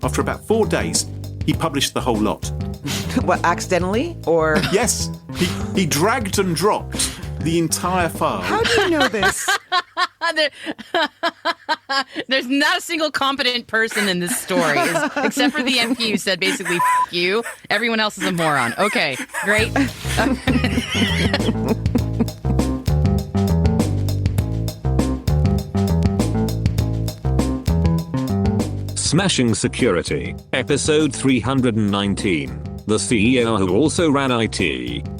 after about 4 days, he published the whole lot. What, accidentally? Or Yes, he dragged and dropped the entire file. how do you know this? There's not a single competent person in this story, except for the MP who said basically, F you. Everyone else is a moron. Okay, great. Smashing Security, episode 319. The CEO who also ran IT,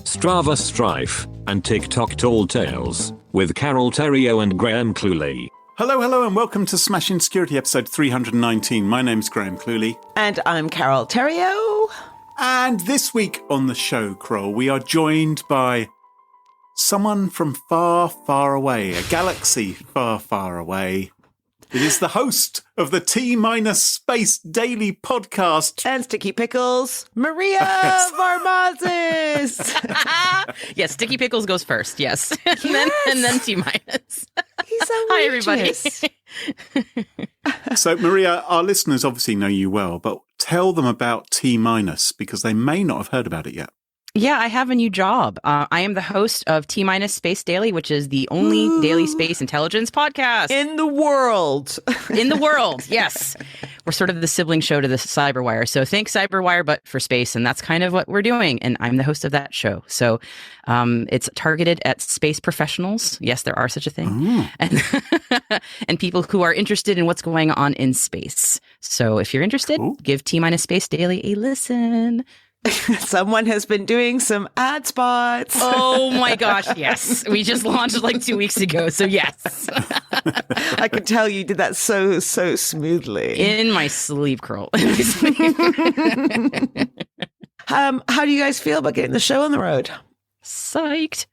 Strava, Strife, and TikTok Tall Tales, with Carole, Theriault, and Graham Cluley. Hello, and welcome to Smashing Security, episode 319. My name's Graham Cluley. And I'm Carole Theriault. And this week on the show, Carole, we are joined by someone from far, far away, a galaxy far, far away. It is the host of the T-Space Daily podcast. And Sticky Pickles, Maria Varmazis. Yes, Sticky Pickles goes first, yes. And then T-minus. He's Hi, everybody. So, Maria, our listeners obviously know you well, but tell them about T-, because they may not have heard about it yet. Yeah, I have a new job. I am the host of T-Space Daily, which is the only daily space intelligence podcast. In the world. In the world, yes. We're sort of the sibling show to the Cyberwire. So think Cyberwire, but for space. And that's kind of what we're doing. And I'm the host of that show. So it's targeted at space professionals. Yes, there are such a thing. And people who are interested in what's going on in space. So if you're interested, give T-Space Daily a listen. Someone has been doing some ad spots. Oh my gosh, yes. We just launched like 2 weeks ago, so yes. I can tell you did that so smoothly. In my sleep, Carole. In my sleep. How do you guys feel about getting the show on the road? Psyched.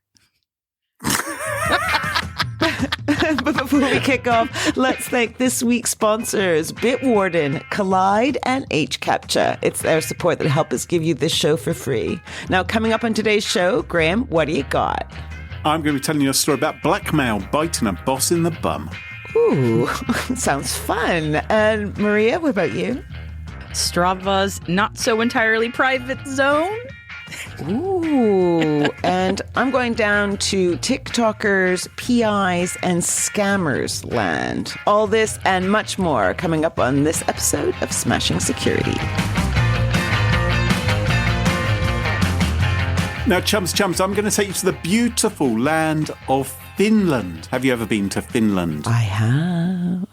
But before we kick off, let's thank this week's sponsors, Bitwarden, Collide, and HCAPTCHA. It's their support that help us give you this show for free. Now, coming up on today's show, Graham, what do you got? I'm going to be telling you a story about blackmail biting a boss in the bum. Ooh, sounds fun. And Maria, what about you? Strava's not so entirely private zone. Ooh, and I'm going down to TikTokers, PIs, and scammers land. All this and much more coming up on this episode of Smashing Security. Now, chums, I'm going to take you to the beautiful land of Finland. Have you ever been to Finland? I have.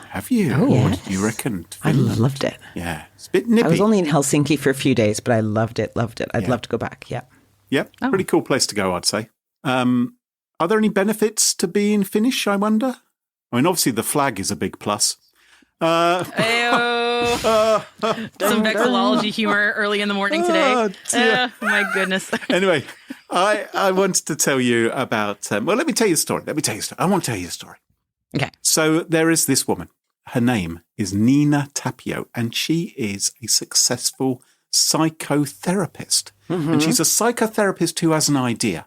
Have you? Oh, yes. What did you reckon? I loved it. Yeah, it's a bit nippy. I was only in Helsinki for a few days, but I loved it. I'd love to go back, yeah. Yep, pretty cool place to go, I'd say. Are there any benefits to being Finnish, I wonder? I mean, obviously the flag is a big plus. Some vexillology humor early in the morning today. My goodness. Anyway, I wanted to tell you about... let me tell you a story. I want to tell you a story. Okay. So there is this woman. Her name is Nina Tapio, and she is a successful psychotherapist. Mm-hmm. And she's a psychotherapist who has an idea.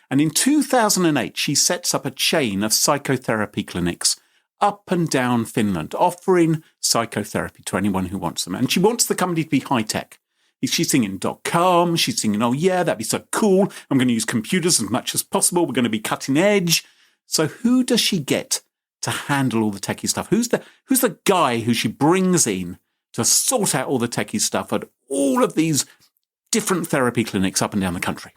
And in 2008, she sets up a chain of psychotherapy clinics up and down Finland, offering psychotherapy to anyone who wants them. And she wants the company to be high-tech. She's thinking .com. She's thinking, oh, yeah, that'd be so cool. I'm going to use computers as much as possible. We're going to be cutting edge. So who does she get to handle all the techie stuff? Who's the guy who she brings in to sort out all the techie stuff at all of these different therapy clinics up and down the country?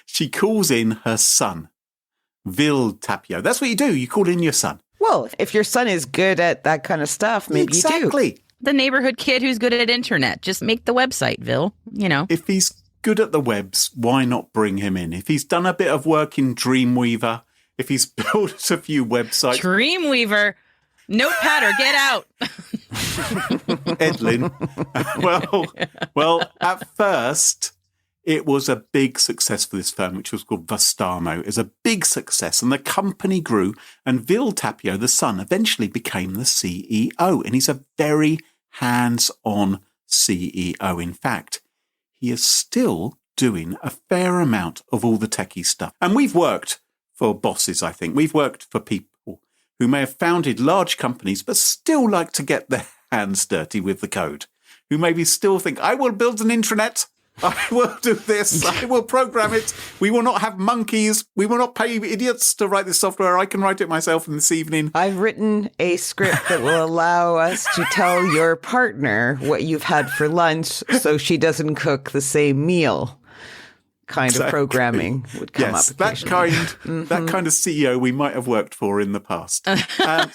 She calls in her son, Vil Tapio. That's what you do. You call in your son. Well, if your son is good at that kind of stuff, maybe you do. Exactly. The neighborhood kid who's good at internet. Just make the website, Vil. You know. If he's good at the webs, why not bring him in? If he's done a bit of work in Dreamweaver, if he's built a few websites. Dreamweaver, Notepadder, get out. Edlin. Well, at first, it was a big success for this firm, which was called Vastamo. It was a big success, and the company grew, and Vil Tapio, the son, eventually became the CEO, and he's a very hands-on CEO. In fact, he is still doing a fair amount of all the techie stuff. And we've worked for bosses, I think. We've worked for people who may have founded large companies but still like to get their hands dirty with the code, who maybe still think, I will build an intranet, I will do this, I will program it, we will not have monkeys, we will not pay idiots to write this software, I can write it myself in this evening. I've written a script that will allow us to tell your partner what you've had for lunch so she doesn't cook the same meal. Kind of programming would come up occasionally. That kind of CEO we might have worked for in the past. A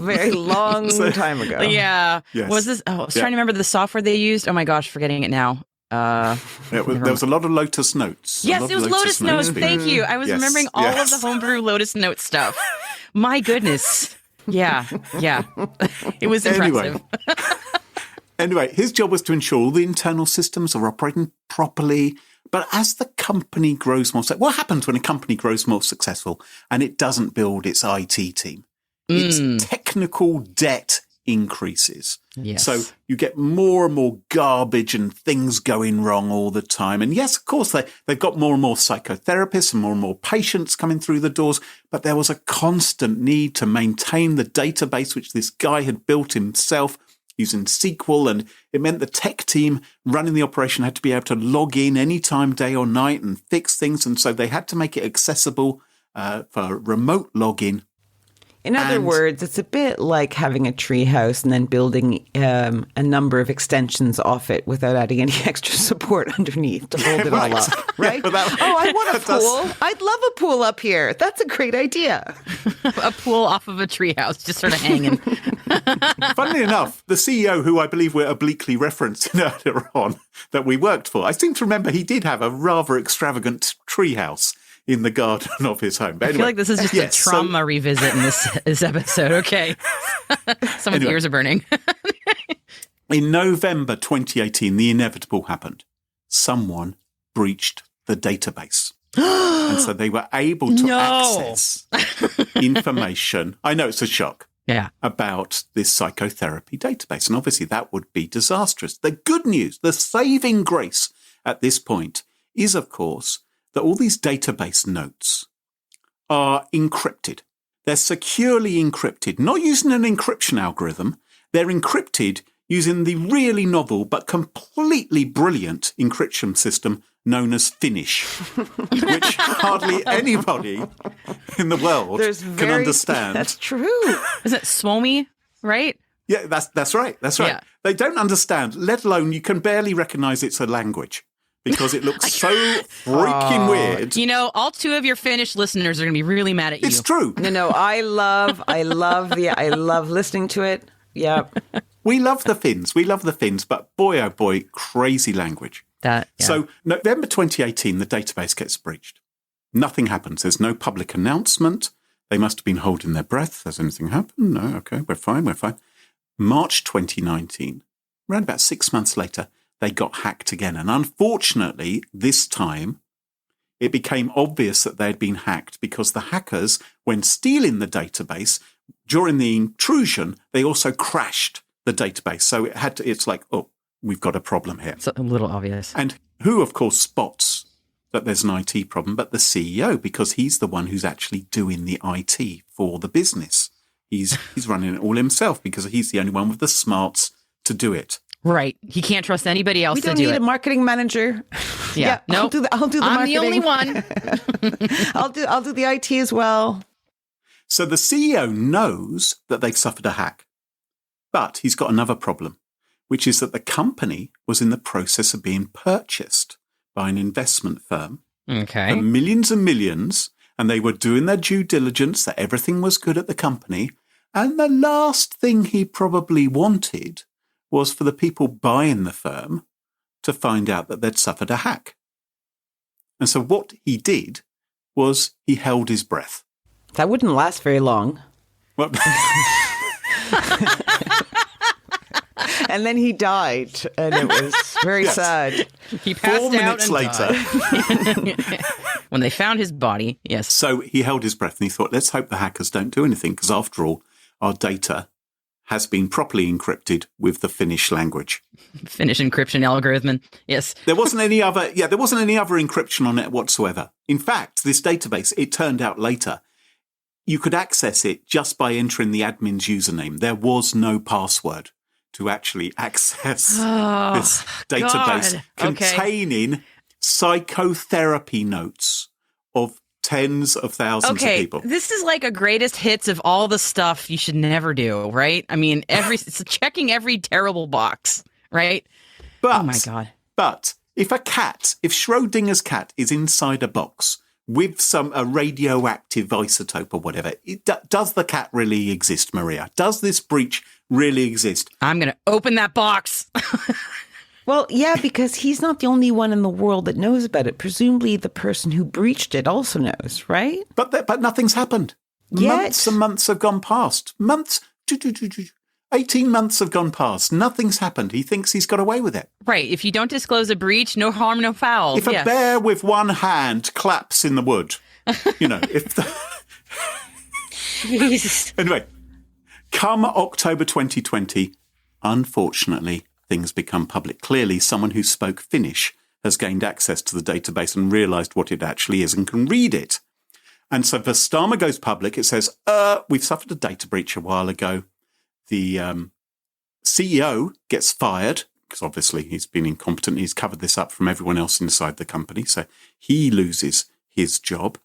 very long time ago. Yeah. Yes. Was this? Oh, I was trying to remember the software they used. Oh my gosh, forgetting it now. There was a lot of Lotus Notes. Yes, it was Lotus Notes. Thank you. I was remembering all of the homebrew Lotus Notes stuff. My goodness. Yeah. It was impressive. Anyway, his job was to ensure all the internal systems are operating properly. But as the company grows more successful, what happens when a company grows more successful and it doesn't build its IT team? Its technical debt increases. Yes. So you get more and more garbage and things going wrong all the time. And yes, of course, they've got more and more psychotherapists and more patients coming through the doors. But there was a constant need to maintain the database, which this guy had built himself using SQL, and it meant the tech team running the operation had to be able to log in anytime, day or night, and fix things. And so they had to make it accessible for remote login. In other words, it's a bit like having a treehouse and then building a number of extensions off it without adding any extra support underneath to hold it all up, right? I want a pool. I'd love a pool up here. That's a great idea. A pool off of a treehouse, just sort of hanging. Funnily enough, the CEO, who I believe we're obliquely referencing earlier on, that we worked for, I seem to remember he did have a rather extravagant treehouse in the garden of his home. But I feel like this is just a trauma revisit in this episode. Okay. Someone's ears are burning. In November 2018, the inevitable happened. Someone breached the database. And so they were able to access information. I know it's a shock. Yeah. About this psychotherapy database. And obviously that would be disastrous. The good news, the saving grace at this point is, of course, that all these database notes are encrypted. They're securely encrypted, not using an encryption algorithm. They're encrypted using the really novel but completely brilliant encryption system known as Finnish, which hardly anybody in the world can understand. That's true. Is it Suomi, right? Yeah, that's right. That's right. Yeah. They don't understand, let alone you can barely recognize it's a language. Because it looks so freaking weird. You know, all two of your Finnish listeners are going to be really mad at you. It's true. No, I love listening to it. Yeah. We love the Finns, but boy, oh boy, crazy language. So November 2018, the database gets breached. Nothing happens. There's no public announcement. They must have been holding their breath. Has anything happened? No, okay, we're fine. March 2019, around about 6 months later, they got hacked again. And unfortunately, this time, it became obvious that they had been hacked because the hackers, when stealing the database, during the intrusion, they also crashed the database. So it's like, oh, we've got a problem here. It's a little obvious. And who, of course, spots that there's an IT problem? But the CEO, because he's the one who's actually doing the IT for the business. He's running it all himself because he's the only one with the smarts to do it. Right. He can't trust anybody else to do it. We don't need a marketing manager. Yeah. No. I'll do the marketing. I'm the only one. I'll do the IT as well. So the CEO knows that they've suffered a hack. But he's got another problem, which is that the company was in the process of being purchased by an investment firm. Okay. For millions and millions. And they were doing their due diligence that everything was good at the company. And the last thing he probably wanted was for the people buying the firm to find out that they'd suffered a hack. And so what he did was he held his breath. That wouldn't last very long. Well, and then he died, and it was very sad. He passed 4 minutes later. When they found his body, yes. So he held his breath and he thought, let's hope the hackers don't do anything, because after all, our data has been properly encrypted with the Finnish language. Finnish encryption algorithm, yes. There wasn't any other encryption on it whatsoever. In fact, this database, it turned out later, you could access it just by entering the admin's username. There was no password to actually access this database containing psychotherapy notes of tens of thousands of people. This is like a greatest hits of all the stuff you should never do, right? I mean, it's checking every terrible box, right? But, oh my God. But if Schrodinger's cat is inside a box with a radioactive isotope or whatever, does the cat really exist, Maria? Does this breach really exist? I'm going to open that box. Well, yeah, because he's not the only one in the world that knows about it. Presumably the person who breached it also knows, right? But nothing's happened. Yet. Months and months have gone past. 18 months have gone past. Nothing's happened. He thinks he's got away with it. Right. If you don't disclose a breach, no harm, no foul. If a bear with one hand claps in the wood, Jesus. Anyway, come October 2020, unfortunately, things become public. Clearly, someone who spoke Finnish has gained access to the database and realised what it actually is and can read it. And so Vestama goes public. It says, we've suffered a data breach a while ago. The CEO gets fired because obviously he's been incompetent. He's covered this up from everyone else inside the company. So he loses his job.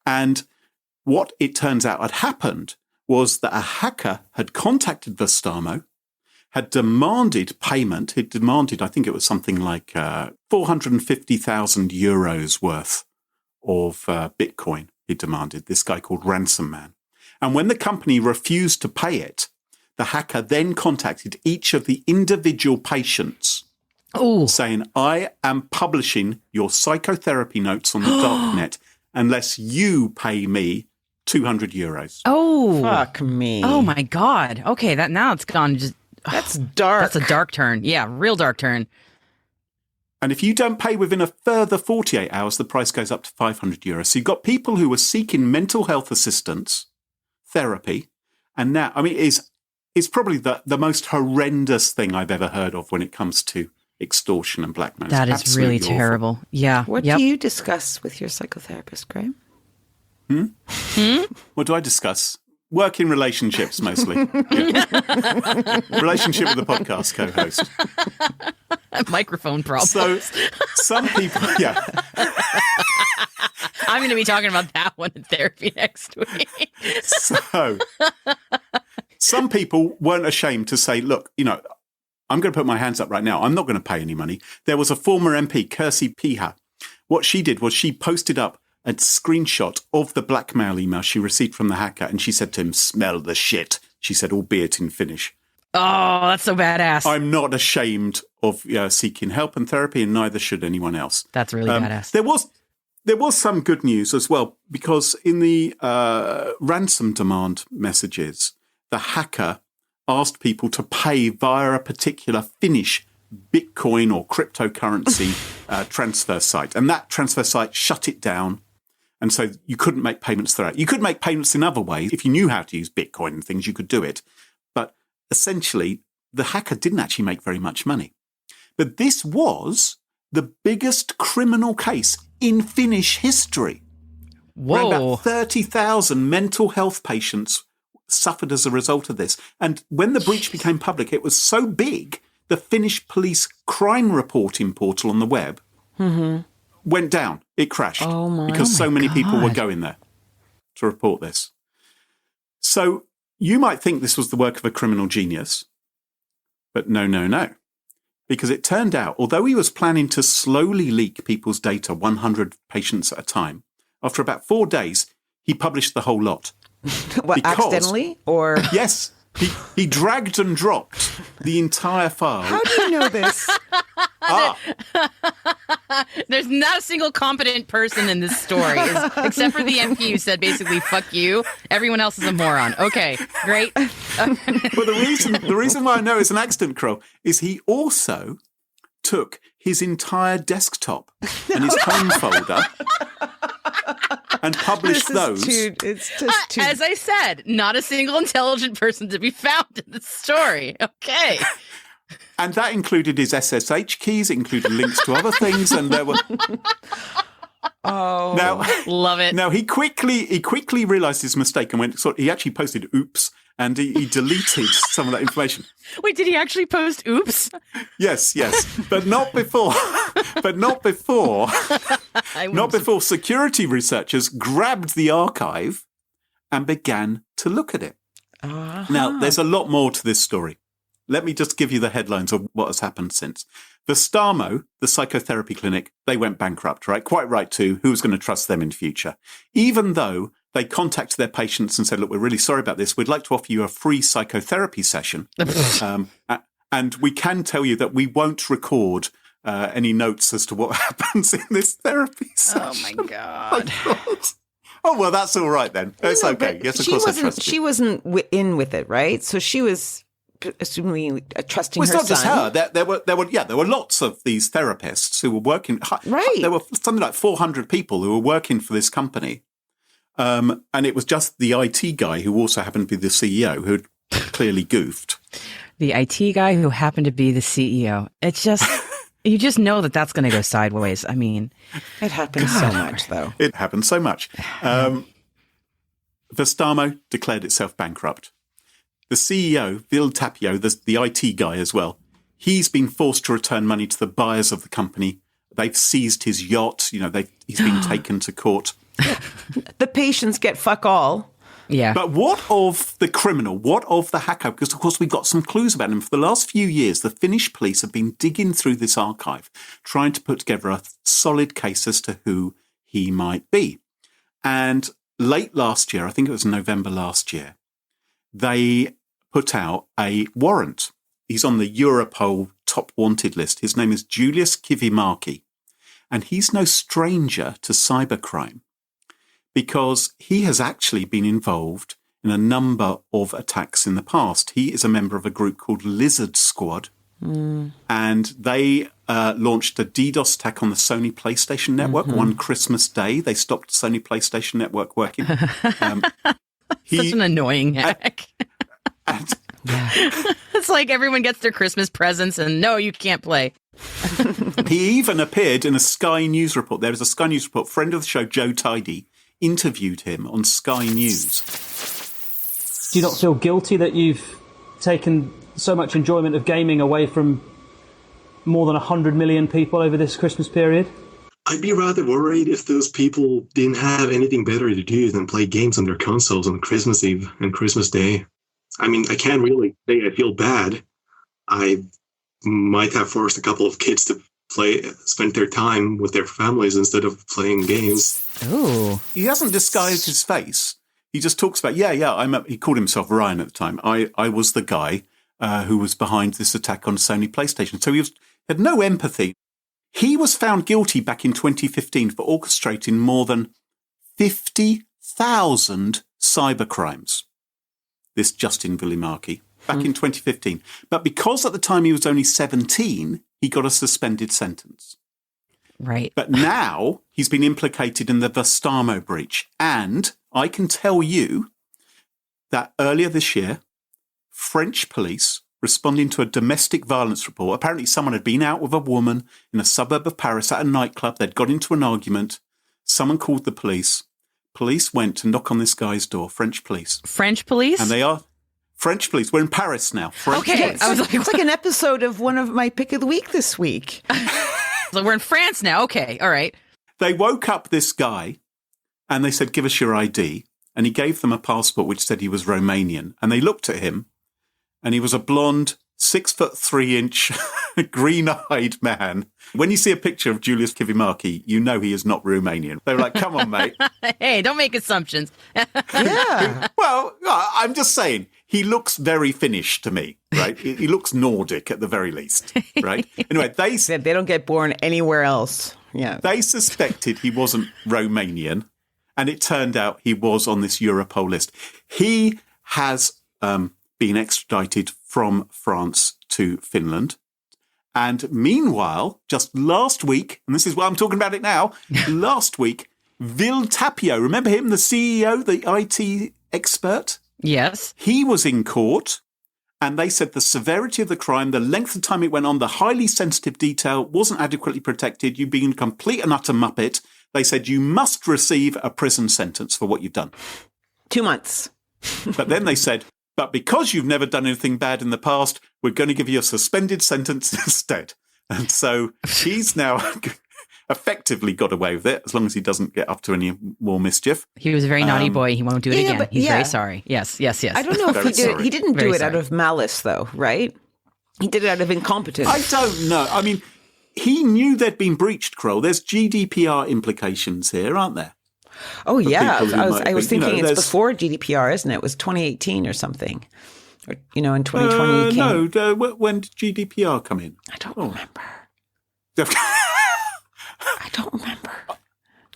And what it turns out had happened was that a hacker had contacted Vestama, had demanded payment. He demanded, I think it was something like 450,000 euros worth of Bitcoin. He demanded, this guy called Ransom Man. And when the company refused to pay it, the hacker then contacted each of the individual patients saying, I am publishing your psychotherapy notes on the darknet unless you pay me 200 euros. Oh, fuck me. Oh my God. Okay. Now it's gone just. That's dark. That's a dark turn. Yeah. Real dark turn. And if you don't pay within a further 48 hours, the price goes up to 500 euros. So you've got people who are seeking mental health assistance, therapy. And now, I mean, it's probably the most horrendous thing I've ever heard of when it comes to extortion and blackmail. That is really terrible. Awful. Yeah. What do you discuss with your psychotherapist, Graham? What do I discuss? Working relationships, mostly. Yeah. Relationship with the podcast co-host. Microphone problems. So some people, yeah. I'm going to be talking about that one in therapy next week. So some people weren't ashamed to say, look, I'm going to put my hands up right now. I'm not going to pay any money. There was a former MP, Kirsi Piha. What she did was she posted up a screenshot of the blackmail email she received from the hacker, and she said to him, smell the shit, she said, albeit in Finnish. Oh, that's so badass. I'm not ashamed of seeking help and therapy, and neither should anyone else. That's really badass. There was some good news as well, because in the ransom demand messages, the hacker asked people to pay via a particular Finnish Bitcoin or cryptocurrency transfer site. And that transfer site shut it down. And so you couldn't make payments through it. You could make payments in other ways. If you knew how to use Bitcoin and things, you could do it. But essentially, the hacker didn't actually make very much money. But this was the biggest criminal case in Finnish history. Whoa. Around about 30,000 mental health patients suffered as a result of this. And when the breach became public, it was so big, the Finnish police crime reporting portal on the web went down. It crashed because so many people were going there to report this. So you might think this was the work of a criminal genius, but no. Because it turned out, although he was planning to slowly leak people's data 100 patients at a time, after about 4 days, he published the whole lot. What, accidentally? Or Yes. He dragged and dropped the entire file. How do you know this? There's not a single competent person in this story, except for the MP who said basically, fuck you. Everyone else is a moron. Okay, great. But the reason why I know it's an accident, Carole, is he also took his entire desktop and his home folder and published those. It's just too... As I said, not a single intelligent person to be found in this story. Okay. And that included his SSH keys, it included links to other things, and there were... Oh, Now, love it. Now he quickly realised his mistake and he actually posted "oops" and he deleted some of that information. Wait, did he actually post oops? Yes, but not before. Not before security researchers grabbed the archive and began to look at it. Uh-huh. Now, there's a lot more to this story. Let me just give you the headlines of what has happened since. The Starmo, the psychotherapy clinic, they went bankrupt, right? Quite right too. Who's going to trust them in future? Even though they contacted their patients and said, look, we're really sorry about this. We'd like to offer you a free psychotherapy session. And we can tell you that we won't record any notes as to what happens in this therapy session. Oh, my God. Oh, well, that's all right then. It's okay. Yes, of course I trust you. She wasn't in with it, right? So she was assuming trusting well, her it's not son. just her. There were lots of these therapists who were working. Right. There were something like 400 people who were working for this company. And it was just the IT guy who also happened to be the CEO who clearly goofed. The IT guy who happened to be the CEO. It's just, you just know that that's going to go sideways. I mean, it happens so much, though. It happens so much. Vestamo declared itself bankrupt. The CEO, Vil Tapio, the IT guy as well, he's been forced to return money to the buyers of the company. They've seized his yacht. He's been taken to court. The patients get fuck all. Yeah. But what of the criminal? What of the hacker? Because, of course, we've got some clues about him. For the last few years, the Finnish police have been digging through this archive, trying to put together a solid case as to who he might be. And late last year, I think it was November last year, they put out a warrant. He's on the Europol top wanted list. His name is Julius Kivimäki, and he's no stranger to cybercrime because he has actually been involved in a number of attacks in the past. He is a member of a group called Lizard Squad, and they launched a DDoS attack on the Sony PlayStation network one Christmas Day. They stopped Sony PlayStation network working. Such an annoying hack. It's like everyone gets their Christmas presents and no, you can't play. He even appeared in a Sky News report. There was a Sky News report. Friend of the show, Joe Tidy, interviewed him on Sky News. Do you not feel guilty that you've taken so much enjoyment of gaming away from more than 100 million people over this Christmas period? I'd be rather worried if those people didn't have anything better to do than play games on their consoles on Christmas Eve and Christmas Day. I mean, I can't really say I feel bad. I might have forced a couple of kids to spend their time with their families instead of playing games. Ooh. He hasn't disguised his face. He just talks about, he called himself Ryan at the time. I was the guy who was behind this attack on Sony PlayStation. So he had no empathy. He was found guilty back in 2015 for orchestrating more than 50,000 cybercrimes. This Justin Kivimäki, back in 2015. But because at the time he was only 17, he got a suspended sentence. Right. But now he's been implicated in the Vestamo breach. And I can tell you that earlier this year, French police, responding to a domestic violence report, apparently someone had been out with a woman in a suburb of Paris at a nightclub. They'd got into an argument. Someone called the police. Police went to knock on this guy's door, French police. French police? And they are French police. We're in Paris now. French police. I was like, It's like an episode of one of my pick of the week this week. So we're in France now. Okay. All right. They woke up this guy and they said, give us your ID. And he gave them a passport which said he was Romanian. And they looked at him and he was a blonde, 6'3" green-eyed man. When you see a picture of Julius Kivimäki, you know he is not Romanian. They were like, come on, mate. Hey, don't make assumptions. Yeah. Well, I'm just saying, he looks very Finnish to me, right? He looks Nordic at the very least, right? Anyway, They don't get born anywhere else. Yeah. they suspected he wasn't Romanian, and it turned out he was on this Europol list. He has been extradited from France to Finland. And meanwhile, just last week, and this is why I'm talking about it now, last week, Vil Tapio, remember him, the CEO, the IT expert? Yes. He was in court, and they said the severity of the crime, the length of time it went on, the highly sensitive detail wasn't adequately protected. You've been a complete and utter muppet. They said you must receive a prison sentence for what you've done. 2 months. But then they said, but because you've never done anything bad in the past, we're going to give you a suspended sentence instead. And so he's now effectively got away with it, as long as he doesn't get up to any more mischief. He was a very naughty boy. He won't do it again. He's very sorry. Yes. I don't know if he did. He didn't do it out of malice, though, right? He did it out of incompetence. I don't know. I mean, he knew there'd been breached, Carole. There's GDPR implications here, aren't there? Oh, yeah. I was thinking it's before GDPR, isn't it? It was 2018 or something. Or, in 2020. No, when did GDPR come in? I don't remember. I don't remember.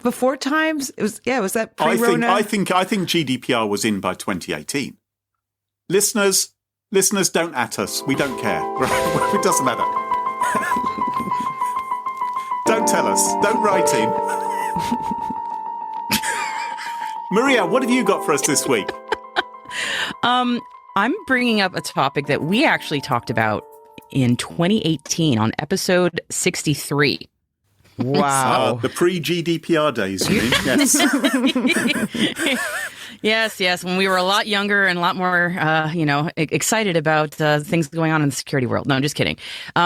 Before times? It was that pre-Rona? I think GDPR was in by 2018. Listeners, don't at us. We don't care. It doesn't matter. Don't tell us. Don't write in. Maria, what have you got for us this week? I'm bringing up a topic that we actually talked about in 2018 on episode 63. Wow. The pre-GDPR days, you mean? Yes. Yes. When we were a lot younger and a lot more, excited about things going on in the security world. No, I'm just kidding.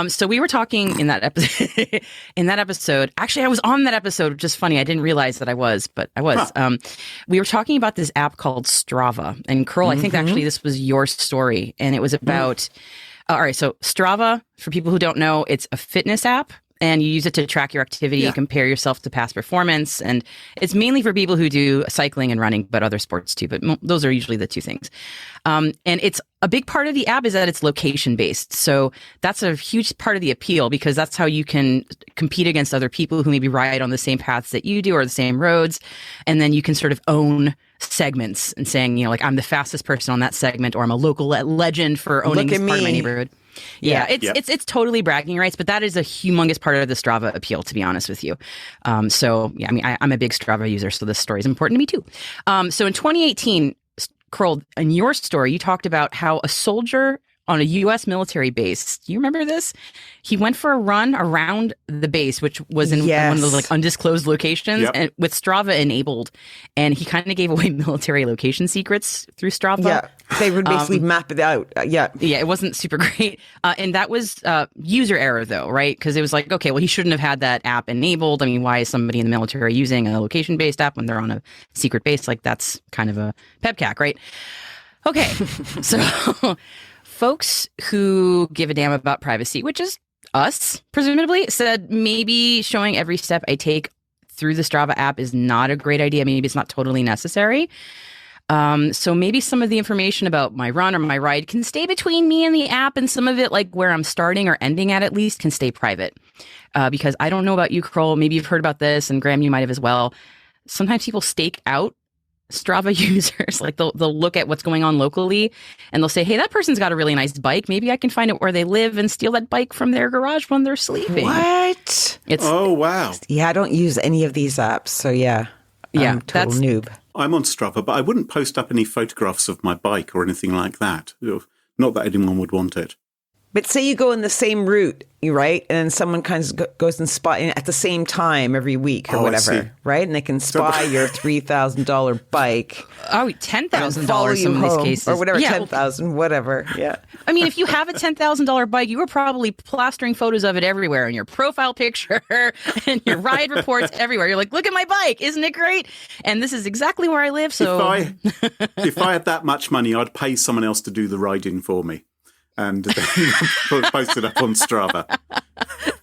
So we were talking in that episode. Actually, I was on that episode, which is funny. I didn't realize that I was, but I was. Huh. We were talking about this app called Strava. And Carole, I think actually this was your story. And it was about, all right, so Strava, for people who don't know, it's a fitness app. And you use it to track your activity, compare yourself to past performance. And it's mainly for people who do cycling and running, but other sports too. But those are usually the two things. And it's a big part of the app is that it's location based. So that's a huge part of the appeal because that's how you can compete against other people who maybe ride on the same paths that you do or the same roads. And then you can sort of own segments and saying, I'm the fastest person on that segment, or I'm a local legend for owning this part of my neighborhood. Yeah, it's totally bragging rights, but that is a humongous part of the Strava appeal, to be honest with you. I'm a big Strava user, so this story is important to me too. So in 2018, Carole, in your story, you talked about how a soldier on a U.S. military base. Do you remember this? He went for a run around the base, which was in one of those undisclosed locations, and with Strava enabled. And he kind of gave away military location secrets through Strava. Yeah, they would basically map it out. Yeah, it wasn't super great. And that was user error, though, right? Because it was like, okay, well, he shouldn't have had that app enabled. I mean, why is somebody in the military using a location-based app when they're on a secret base? Like, that's kind of a pepcac, right? Okay, so folks who give a damn about privacy, which is us, presumably, said maybe showing every step I take through the Strava app is not a great idea. Maybe it's not totally necessary. So maybe some of the information about my run or my ride can stay between me and the app, and some of it, like where I'm starting or ending at least, can stay private. Because I don't know about you, Carole, maybe you've heard about this, and Graham, you might have as well. Sometimes people stake out Strava users. Like they'll look at what's going on locally and they'll say, hey, that person's got a really nice bike. Maybe I can find out where they live and steal that bike from their garage when they're sleeping. What? Oh, wow. Yeah, I don't use any of these apps. So I'm a total noob. I'm on Strava, but I wouldn't post up any photographs of my bike or anything like that. Not that anyone would want it. But say you go in the same route, right? And then someone kind of goes and spot at the same time every week or whatever, right? And they can spy your $3,000 bike. Oh, $10,000 in these cases. Or whatever, 10,000, whatever. Yeah. I mean, if you have a $10,000 bike, you were probably plastering photos of it everywhere in your profile picture and your ride reports everywhere. You're like, look at my bike. Isn't it great? And this is exactly where I live. So if I had that much money, I'd pay someone else to do the riding for me. And then post it up on Strava.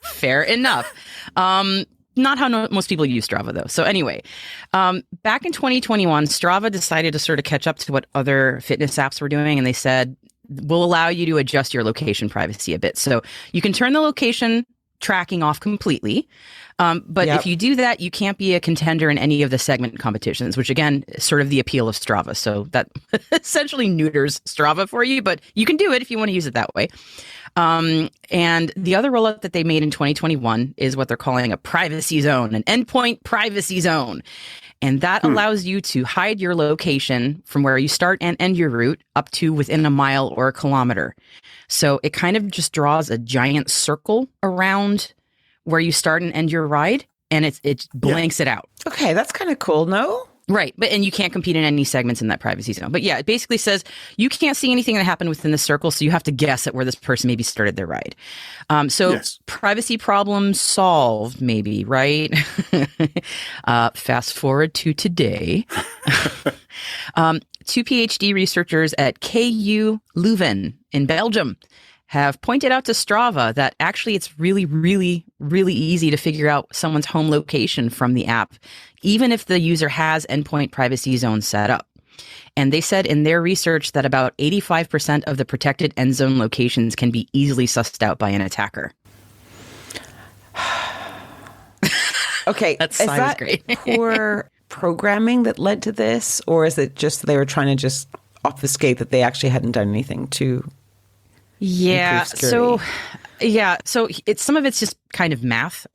Fair enough. Not how most people use Strava, though. So anyway, back in 2021, Strava decided to sort of catch up to what other fitness apps were doing. And they said, we'll allow you to adjust your location privacy a bit. So you can turn the location tracking off completely. But if you do that, you can't be a contender in any of the segment competitions, which again, is sort of the appeal of Strava. So that essentially neuters Strava for you, but you can do it if you want to use it that way. And the other rollout that they made in 2021 is what they're calling a privacy zone, an endpoint privacy zone. And that allows you to hide your location from where you start and end your route up to within a mile or a kilometer. So it kind of just draws a giant circle around where you start and end your ride. and it blanks it out. Okay, that's kind of cool, no? Right. And you can't compete in any segments in that privacy zone. But yeah, it basically says you can't see anything that happened within the circle. So you have to guess at where this person maybe started their ride. Privacy problem solved, maybe, right? Fast forward to today. Two PhD researchers at KU Leuven in Belgium have pointed out to Strava that actually it's really, really, really easy to figure out someone's home location from the app, even if the user has endpoint privacy zones set up. And they said in their research that about 85% of the protected end zone locations can be easily sussed out by an attacker. Okay, that is sign that was great. poor programming that led to this, or is it just they were trying to just obfuscate that they actually hadn't done anything to? Yeah. So it's some of it's just kind of math.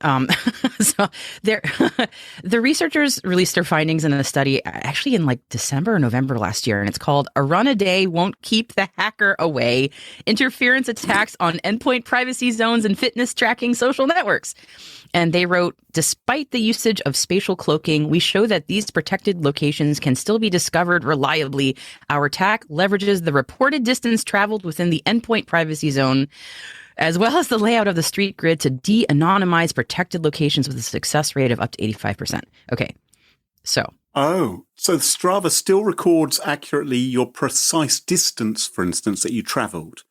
So the researchers released their findings in a study actually in like December or November last year, and it's called "A Run a Day Won't Keep the Hacker Away: Interference Attacks on Endpoint Privacy Zones and Fitness Tracking Social Networks." And they wrote, despite the usage of spatial cloaking, we show that these protected locations can still be discovered reliably. Our attack leverages the reported distance traveled within the endpoint privacy zone, as well as the layout of the street grid to de-anonymize protected locations with a success rate of up to 85%. Okay, so. Oh, so Strava still records accurately your precise distance, for instance, that you travelled,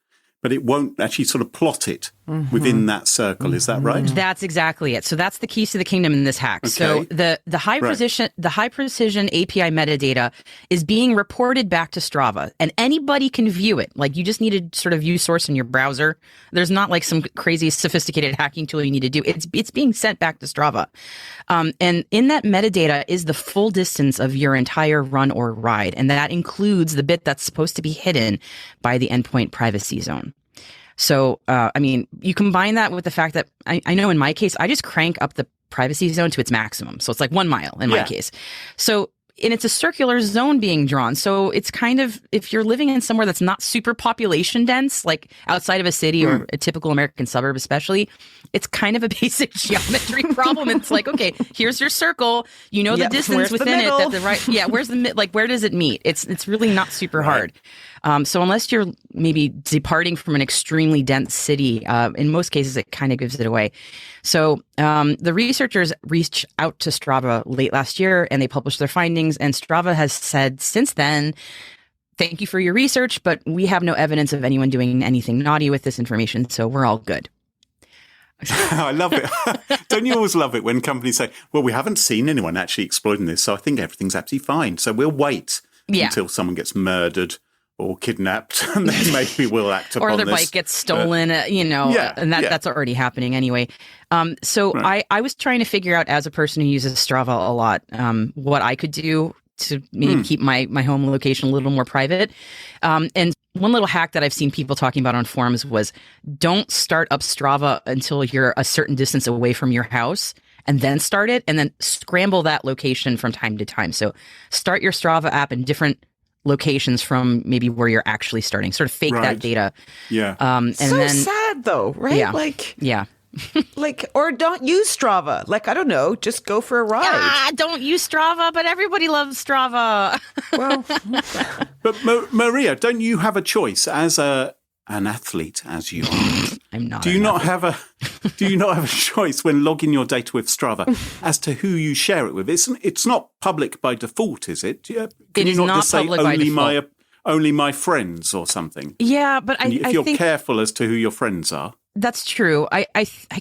but it won't actually sort of plot it within that circle. Is that right? That's exactly it. So that's the keys to the kingdom in this hack. Okay. So the high precision API metadata is being reported back to Strava, and anybody can view it. Like, you just need to sort of view source in your browser. There's not like some crazy sophisticated hacking tool you need to do. It's being sent back to Strava. And in that metadata is the full distance of your entire run or ride. And that includes the bit that's supposed to be hidden by the endpoint privacy zone. So, I mean, you combine that with the fact that I know in my case, I just crank up the privacy zone to its maximum. So it's like 1 mile in my case. So, and it's a circular zone being drawn. So it's kind of, if you're living in somewhere that's not super population dense, like outside of a city or a typical American suburb especially, it's kind of a basic geometry problem. It's like, okay, here's your circle. You know the distance within it. That the right, where's the like? Where does it meet? It's really not super hard. So unless you're maybe departing from an extremely dense city, in most cases it kind of gives it away. So the researchers reached out to Strava late last year and they published their findings. And Strava has said since then, thank you for your research, but we have no evidence of anyone doing anything naughty with this information, so we're all good. I love it. Don't you always love it when companies say, well, we haven't seen anyone actually exploiting this, so I think everything's absolutely fine. So we'll wait until someone gets murdered or kidnapped, and then maybe we'll act upon this. Or their bike gets stolen, and that's already happening anyway. I was trying to figure out, as a person who uses Strava a lot, what I could do to maybe keep my home location a little more private. And one little hack that I've seen people talking about on forums was, don't start up Strava until you're a certain distance away from your house, and then start it, and then scramble that location from time to time. So start your Strava app in different locations from maybe where you're actually starting. Sort of fake that data. Yeah. And so then, sad though, right? Yeah. Or don't use Strava. Like, I don't know, just go for a ride. Don't use Strava, but everybody loves Strava. Well, but Maria, don't you have a choice as an athlete as you are? I'm not. Do you not have a choice when logging your data with Strava as to who you share it with? It's not public by default, is it? Can it you is not not just say public by default. only my friends or something? Yeah, but if you're think careful as to who your friends are. That's true. I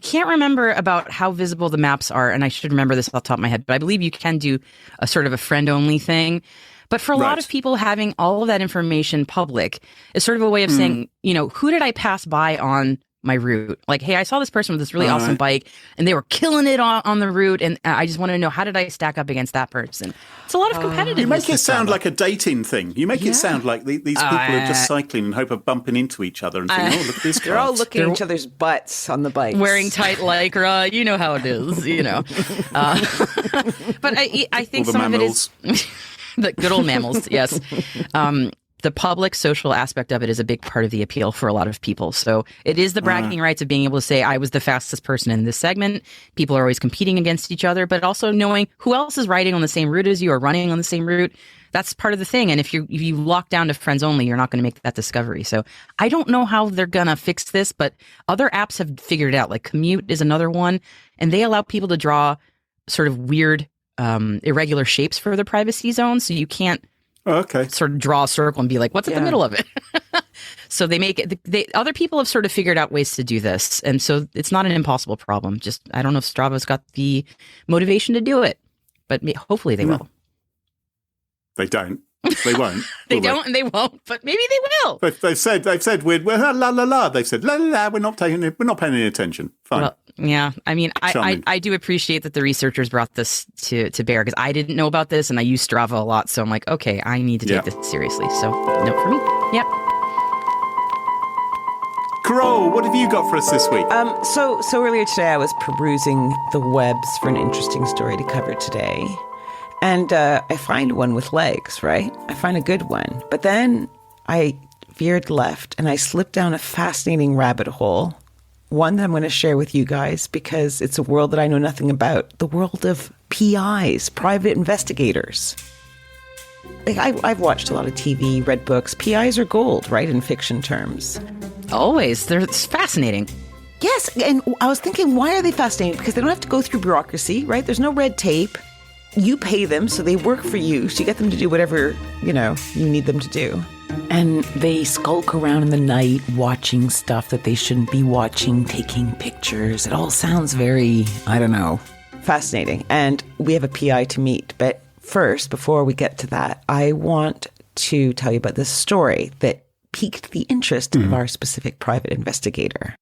can't remember about how visible the maps are, and I should remember this off the top of my head, but I believe you can do a sort of a friend-only thing. But for a lot of people, having all of that information public is sort of a way of saying, who did I pass by on my route? Like, hey, I saw this person with this really awesome bike, and they were killing it on the route, and I just want to know, how did I stack up against that person? It's a lot of competitiveness. You make it sound like a dating thing. You make it sound like these people are just cycling in hope of bumping into each other and thinking, look at this guy. They're all looking at each other's butts on the bikes. Wearing tight lycra, you know how it is, But I think all the some mammals. of it is... The good old mammals, yes. the public social aspect of it is a big part of the appeal for a lot of people. So it is the bragging rights of being able to say, I was the fastest person in this segment. People are always competing against each other, but also knowing who else is riding on the same route as you or running on the same route. That's part of the thing. And if you lock down to friends only, you're not going to make that discovery. So I don't know how they're going to fix this, but other apps have figured it out. Like Commute is another one, and they allow people to draw sort of weird, irregular shapes for their privacy zones. So you can't sort of draw a circle and be like, what's at the middle of it? So they make it, other people have sort of figured out ways to do this. And so it's not an impossible problem. Just, I don't know if Strava's got the motivation to do it, but hopefully they will. They don't. They won't. They don't and they won't, but maybe they will. They've said we're la la la. They've said la la la. We're not paying any attention. Fine. Well, yeah. I mean, I do appreciate that the researchers brought this to bear, because I didn't know about this and I use Strava a lot. So I'm like, okay, I need to take this seriously. So note for me. Yep. Carole, what have you got for us this week? So earlier today, I was perusing the webs for an interesting story to cover today. And I find one with legs, right? I find a good one. But then I veered left and I slipped down a fascinating rabbit hole, one that I'm going to share with you guys because it's a world that I know nothing about, the world of PIs, private investigators. Like I've watched a lot of TV, read books. PIs are gold, right, in fiction terms. Always. They're fascinating. Yes, and I was thinking, why are they fascinating? Because they don't have to go through bureaucracy, right? There's no red tape. You pay them, so they work for you. So you get them to do whatever, you need them to do. And they skulk around in the night watching stuff that they shouldn't be watching, taking pictures. It all sounds very, I don't know, fascinating. And we have a PI to meet. But first, before we get to that, I want to tell you about this story that piqued the interest of our specific private investigator.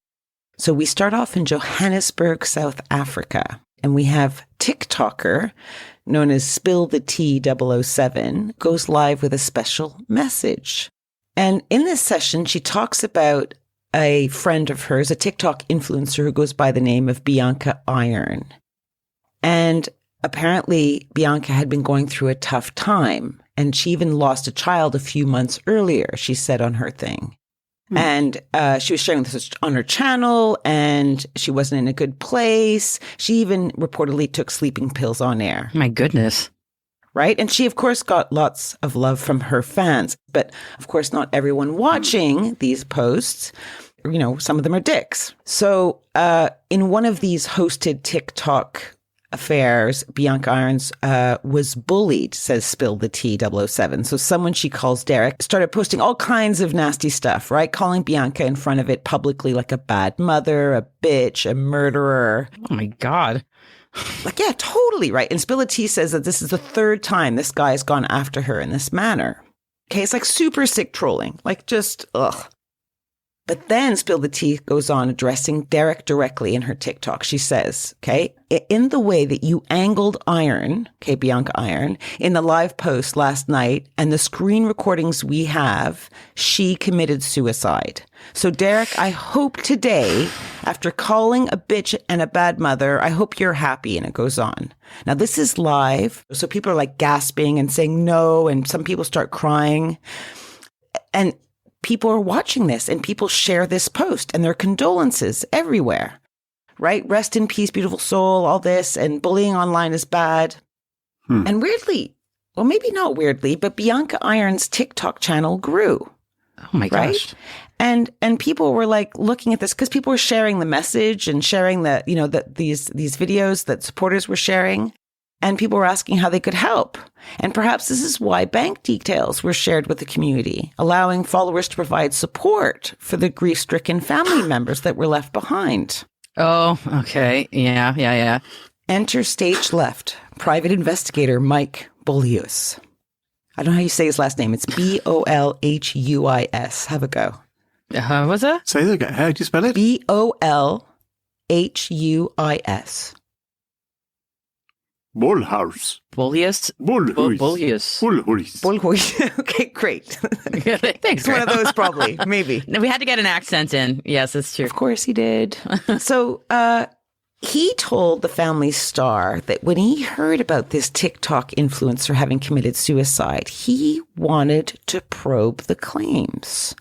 So we start off in Johannesburg, South Africa. And we have TikToker known as Spill the Tea 007 goes live with a special message. And in this session, she talks about a friend of hers, a TikTok influencer who goes by the name of Bianca Iron. And apparently Bianca had been going through a tough time. And she even lost a child a few months earlier, she said on her thing. And she was sharing this on her channel, and she wasn't in a good place. She even reportedly took sleeping pills on air. My goodness. Right? And she, of course, got lots of love from her fans. But, of course, not everyone watching these posts, some of them are dicks. So in one of these hosted TikTok affairs, Bianca Irons was bullied, says Spill the Tea 007. So someone she calls Derek started posting all kinds of nasty stuff, right? Calling Bianca in front of it publicly like a bad mother, a bitch, a murderer. Oh my God. Like, yeah, totally, right? And Spill the Tea says that this is the third time this guy has gone after her in this manner. Okay, it's like super sick trolling, like just, ugh. But then Spill the Tea goes on addressing Derek directly in her TikTok. She says, okay, in the way that you angled Iron, okay, Bianca Iron, in the live post last night and the screen recordings we have, she committed suicide. So Derek, I hope today, after calling a bitch and a bad mother, I hope you're happy. And it goes on. Now this is live. So people are like gasping and saying no. And some people start crying. And people are watching this and people share this post and their condolences everywhere, right? Rest in peace, beautiful soul, all this, and bullying online is bad. And weirdly, well, maybe not weirdly, but Bianca Iron's TikTok channel grew. Oh my gosh. Right? And people were like looking at this because people were sharing the message and sharing these videos that supporters were sharing. And people were asking how they could help. And perhaps this is why bank details were shared with the community, allowing followers to provide support for the grief-stricken family members that were left behind. Oh, okay. Yeah. Enter stage left, private investigator Mike Bolhius. I don't know how you say his last name. It's Bolhuis. Have a go. What's that? Say that again. How do you spell it? Bolhuis. Bolhius. Bolhius. Bolhius. Bolhuis. Okay, great. Thanks. It's one of those probably, maybe. We had to get an accent in. Yes, that's true. Of course he did. So he told the Family Star that when he heard about this TikTok influencer having committed suicide, he wanted to probe the claims.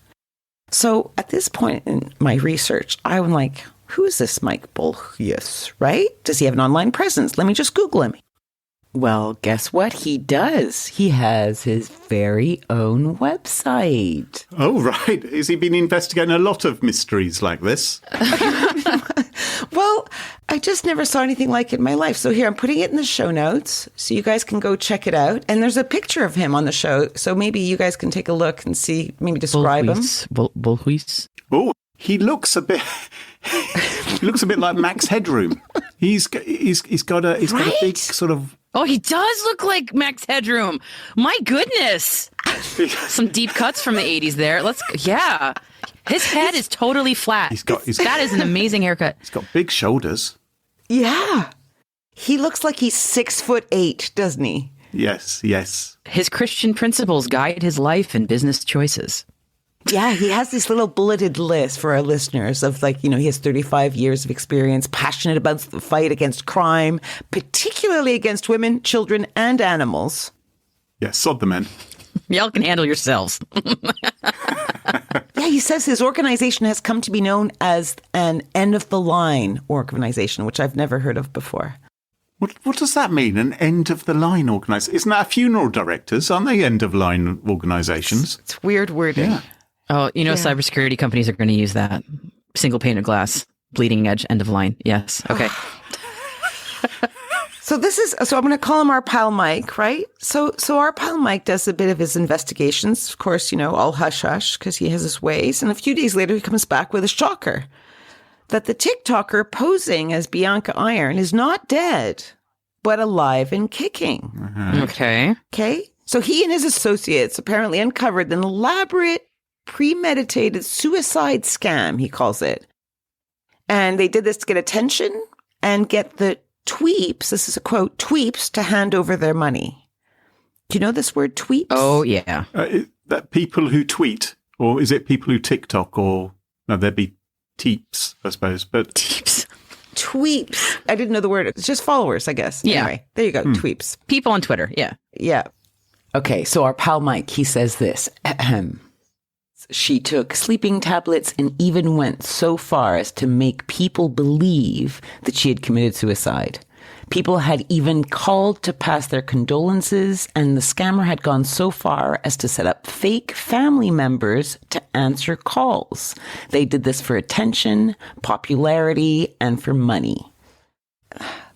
So at this point in my research, I'm like, who is this Mike Bolhius, right? Does he have an online presence? Let me just Google him. Well, guess what? He does. He has his very own website. Oh, right. Has he been investigating a lot of mysteries like this? Well, I just never saw anything like it in my life. So here, I'm putting it in the show notes so you guys can go check it out. And there's a picture of him on the show. So maybe you guys can take a look and see, maybe describe him. Bolhius. Oh, he looks a bit... he looks a bit like Max Headroom. He's got a big sort of... Oh, he does look like Max Headroom. My goodness. Some deep cuts from the 80s there. Yeah. His head is totally flat. That is an amazing haircut. He's got big shoulders. Yeah. He looks like he's 6'8", doesn't he? Yes. His Christian principles guide his life and business choices. Yeah, he has this little bulleted list for our listeners of he has 35 years of experience, passionate about the fight against crime, particularly against women, children, and animals. Yeah, sod the men. Y'all can handle yourselves. Yeah, he says his organization has come to be known as an end-of-the-line organization, which I've never heard of before. What does that mean, an end-of-the-line organization? Isn't that funeral directors? Aren't they end-of-line organizations? It's weird wording. Yeah. Oh, cybersecurity companies are going to use that. Single pane of glass, bleeding edge, end of line. Yes. Okay. So I'm going to call him our pal Mike, right? So our pal Mike does a bit of his investigations, of course, all hush hush because he has his ways. And a few days later, he comes back with a shocker that the TikToker posing as Bianca Iron is not dead, but alive and kicking. Mm-hmm. Okay. So he and his associates apparently uncovered an elaborate, premeditated suicide scam, he calls it. And they did this to get attention and get the tweeps, this is a quote, tweeps to hand over their money. Do you know this word, tweeps? Oh, yeah. That people who tweet, or is it people who TikTok, or no, there'd be teeps, I suppose. But Teeps. Tweeps. I didn't know the word. It's just followers, I guess. Yeah. Anyway, there you go, tweeps. People on Twitter, yeah. Yeah. Okay, so our pal Mike, he says this. She took sleeping tablets and even went so far as to make people believe that she had committed suicide. People had even called to pass their condolences, and the scammer had gone so far as to set up fake family members to answer calls. They did this for attention, popularity, and for money.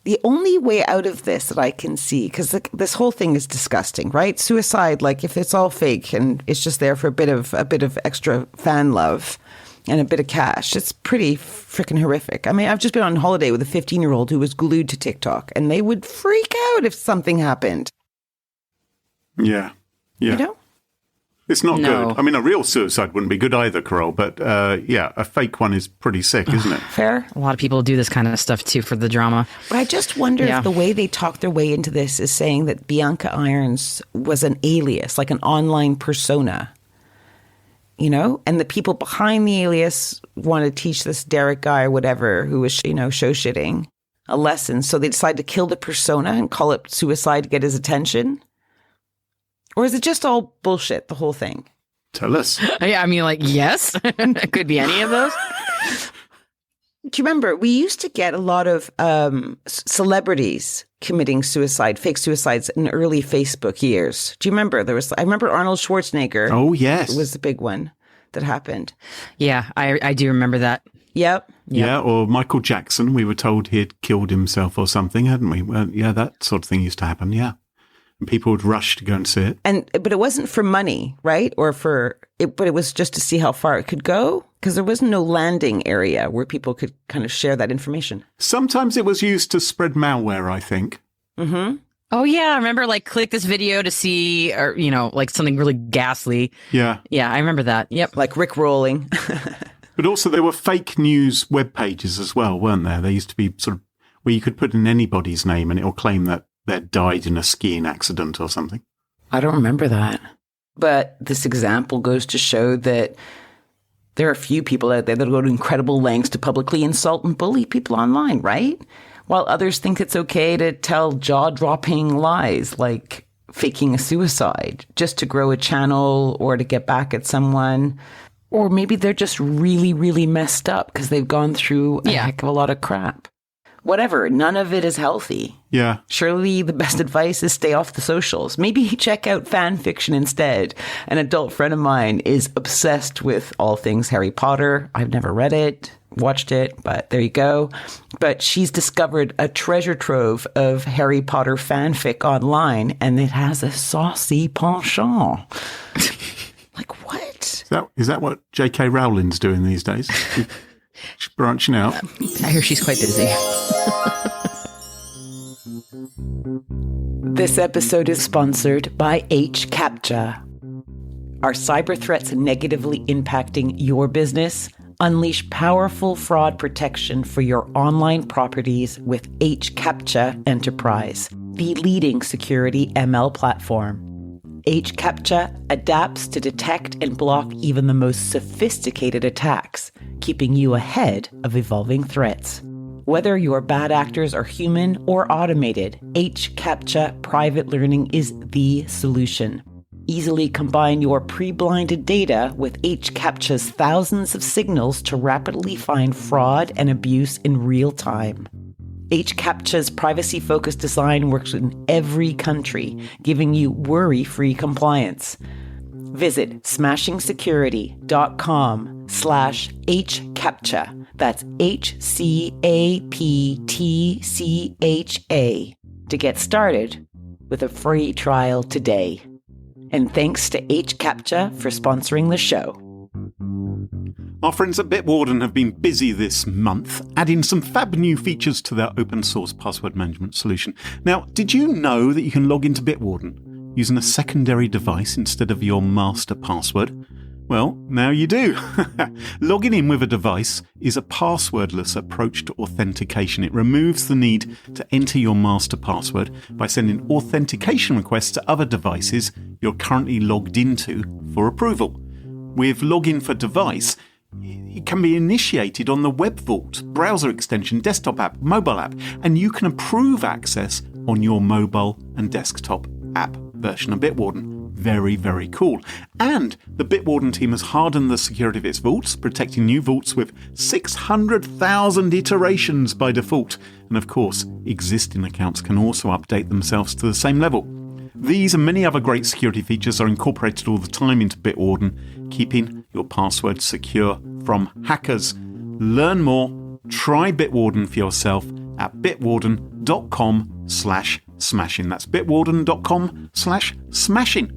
The only way out of this that I can see, because this whole thing is disgusting, right? Suicide, if it's all fake and it's just there for a bit of extra fan love and a bit of cash, it's pretty freaking horrific. I mean, I've just been on holiday with a 15-year-old who was glued to TikTok, and they would freak out if something happened. Yeah. It's not good. I mean, a real suicide wouldn't be good either, Carole, but a fake one is pretty sick, isn't it? Fair. A lot of people do this kind of stuff, too, for the drama. But I just wonder if the way they talk their way into this is saying that Bianca Irons was an alias, like an online persona, and the people behind the alias want to teach this Derek guy or whatever who was, show shitting a lesson. So they decide to kill the persona and call it suicide to get his attention. Or is it just all bullshit, the whole thing? Tell us. Yeah, I mean, yes. It could be any of those. Do you remember, we used to get a lot of celebrities committing suicide, fake suicides in early Facebook years. Do you remember? I remember Arnold Schwarzenegger. Oh, yes. Was the big one that happened. Yeah, I do remember that. Yep. Yeah, or Michael Jackson, we were told he had killed himself or something, hadn't we? Well, yeah, that sort of thing used to happen, yeah. And people would rush to go and see it. But it wasn't for money, right? But it was just to see how far it could go, because there was no landing area where people could kind of share that information. Sometimes it was used to spread malware, I think. Mm-hmm. Oh, yeah. I remember, click this video to see, or, something really ghastly. Yeah. Yeah, I remember that. Yep. Like Rick rolling. But also there were fake news web pages as well, weren't there? There used to be sort of where you could put in anybody's name and it'll claim that they died in a skiing accident or something. I don't remember that. But this example goes to show that There are a few people out there that go to incredible lengths to publicly insult and bully people online, right? While others think it's okay to tell jaw-dropping lies like faking a suicide just to grow a channel or to get back at someone. Or maybe they're just really, really messed up because they've gone through a heck of a lot of crap. Whatever, none of it is healthy. Yeah. Surely the best advice is stay off the socials. Maybe check out fan fiction instead. An adult friend of mine is obsessed with all things Harry Potter. I've never read it, watched it, but there you go. But she's discovered a treasure trove of Harry Potter fanfic online, and it has a saucy penchant. Like, what? Is that what J.K. Rowling's doing these days? She's branching out. I hear she's quite busy. This episode is sponsored by HCAPTCHA. Are cyber threats negatively impacting your business? Unleash powerful fraud protection for your online properties with HCAPTCHA Enterprise, the leading security ML platform. HCAPTCHA adapts to detect and block even the most sophisticated attacks, keeping you ahead of evolving threats. Whether your bad actors are human or automated, HCAPTCHA Private Learning is the solution. Easily combine your pre-blinded data with HCAPTCHA's thousands of signals to rapidly find fraud and abuse in real time. HCAPTCHA's privacy-focused design works in every country, giving you worry-free compliance. Visit smashingSecurity.com/HCAPTCHA. That's HCAPTCHA to get started with a free trial today. And thanks to HCAPTCHA for sponsoring the show. Our friends at Bitwarden have been busy this month, adding some fab new features to their open source password management solution. Now, did you know that you can log into Bitwarden using a secondary device instead of your master password? Well, now you do. Logging in with a device is a passwordless approach to authentication. It removes the need to enter your master password by sending authentication requests to other devices you're currently logged into for approval. With Login for Device, it can be initiated on the Web Vault, browser extension, desktop app, mobile app, and you can approve access on your mobile and desktop app version of Bitwarden. Very, very cool. And the Bitwarden team has hardened the security of its vaults, protecting new vaults with 600,000 iterations by default. And of course, existing accounts can also update themselves to the same level. These and many other great security features are incorporated all the time into Bitwarden, keeping your password secure from hackers. Learn more, try Bitwarden for yourself at bitwarden.com/smashing. That's bitwarden.com/smashing.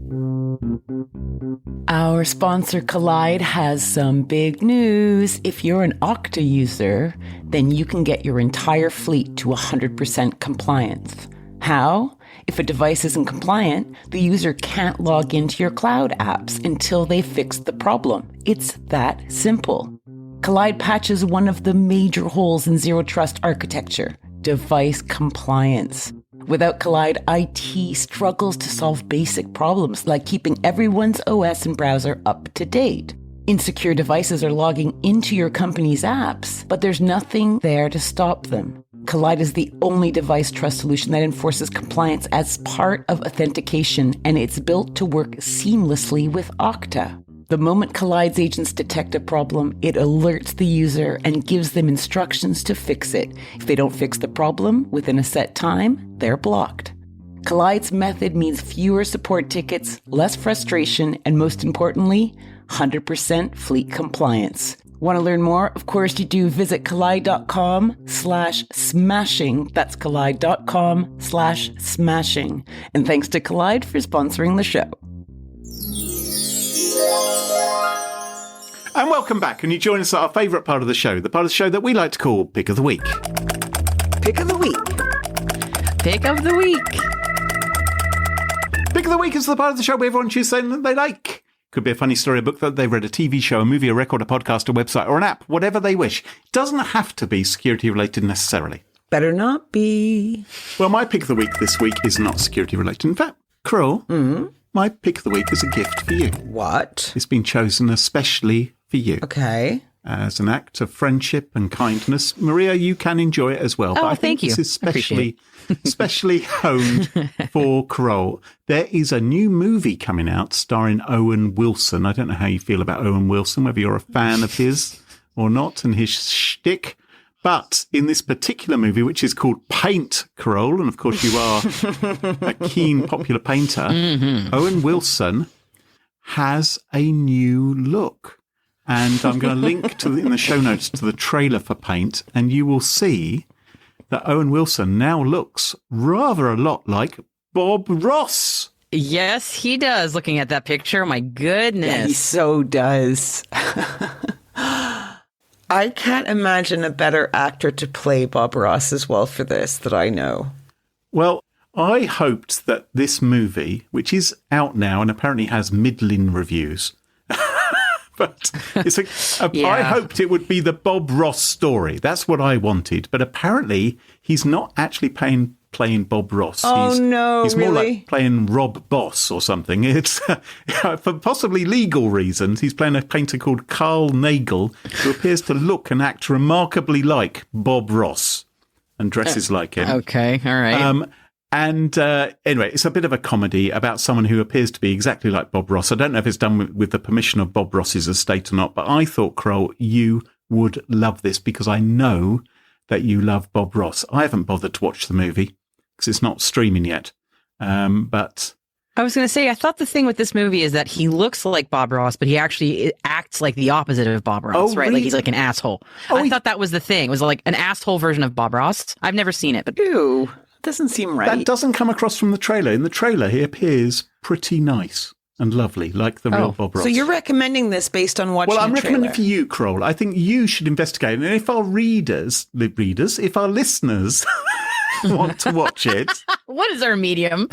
Our sponsor Collide has some big news. If you're an Okta user, then you can get your entire fleet to 100% compliance. How? If a device isn't compliant, the user can't log into your cloud apps until they fix the problem. It's that simple. Collide patches one of the major holes in zero trust architecture: device compliance. Without Collide, IT struggles to solve basic problems like keeping everyone's OS and browser up to date. Insecure devices are logging into your company's apps, but there's nothing there to stop them. Collide is the only device trust solution that enforces compliance as part of authentication, and it's built to work seamlessly with Okta. The moment Collide's agents detect a problem, it alerts the user and gives them instructions to fix it. If they don't fix the problem within a set time, they're blocked. Collide's method means fewer support tickets, less frustration, and most importantly, 100% fleet compliance. Want to learn more? Of course you do. Visit collide.com/smashing. That's collide.com/smashing. And thanks to Collide for sponsoring the show. And welcome back. And you join us at our favourite part of the show, the part of the show that we like to call Pick of the Week. Pick of the week. Pick of the week. Pick of the Week is the part of the show where everyone chooses something that they like. Could be a funny story, a book that they've read, a TV show, a movie, a record, a podcast, a website, or an app, whatever they wish. It doesn't have to be security related necessarily. Better not be. Well, my Pick of the Week this week is not security related. In fact, Carole, my Pick of the Week is a gift for you. What? It's been chosen especially for you. Okay. As an act of friendship and kindness. Maria, you can enjoy it as well. But I think thank you. this is especially honed for Carole. There is a new movie coming out starring Owen Wilson. I don't know how you feel about Owen Wilson, whether you're a fan of his or not and his shtick. But in this particular movie, which is called Paint, Carole, and of course you are a keen popular painter, Owen Wilson has a new look. And I'm going to link in the show notes to the trailer for Paint, and you will see that Owen Wilson now looks rather a lot like Bob Ross. Yes, he does. Looking at that picture, my goodness. Yeah, he so does. I can't imagine a better actor to play Bob Ross as well for this that I know. Well, I hoped that this movie, which is out now and apparently has middling reviews, but I hoped it would be the Bob Ross story. That's what I wanted. But apparently he's not actually playing Bob Ross. Oh, he's really? more like playing Rob Boss or something. It's for possibly legal reasons. He's playing a painter called Carl Nagel, who appears to look and act remarkably like Bob Ross and dresses like him. Okay, all right. Anyway, it's a bit of a comedy about someone who appears to be exactly like Bob Ross. I don't know if it's done with the permission of Bob Ross's estate or not, but I thought, Carole, you would love this because I know that you love Bob Ross. I haven't bothered to watch the movie because it's not streaming yet. But I was going to say, I thought the thing with this movie is that he looks like Bob Ross, but he actually acts like the opposite of Bob Ross, right? Really? Like he's like an asshole. I thought that was the thing. It was like an asshole version of Bob Ross. I've never seen it, but Ew, doesn't seem right. that doesn't come across from the trailer. In the trailer, he appears pretty nice and lovely, like the real Bob Ross. So you're recommending this based on watching Well, I'm the recommending trailer? for you, Carole. I think you should investigate. And if our if our listeners want to watch it, what is our medium?